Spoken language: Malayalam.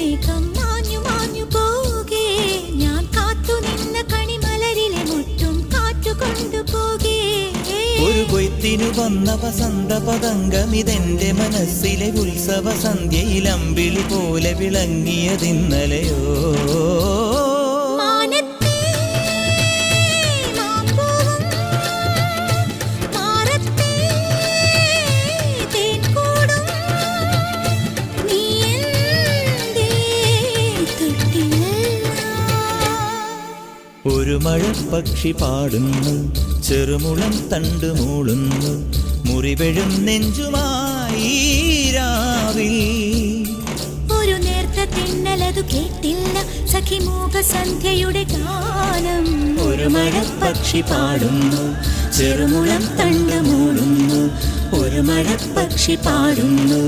മേഘം മാഞ്ഞു മാഞ്ഞു പോകേ, ഞാൻ കാത്തു നിന്ന കണിമലരിലെ മുറ്റും കാറ്റു കൊണ്ടുപോകേ. ഒരു കൊയ്ത്തിനു വന്ന വസന്ത പതംഗമിതെന്റെ മനസ്സിലെ ഉത്സവ സന്ധ്യയിൽ അമ്പിളി പോലെ വിളങ്ങിയതിന്നലെയോ. ഒരു മഴപ്പക്ഷി പാടുന്നു, ചെറുമുളം തണ്ട് മൂളുന്നു, മുറിവെഴും നെഞ്ചുമായി രാവിൽ. ഒരു നേർത്ത തിന്നലതു കേട്ടില്ല സഖിമൂക സന്ധ്യയുടെ ഗാനം. ഒരു മഴപ്പക്ഷി പാടുന്നു, ചെറുമുളം തണ്ട് മൂളുന്നു, ഒരു മഴപ്പക്ഷി പാടുന്നു.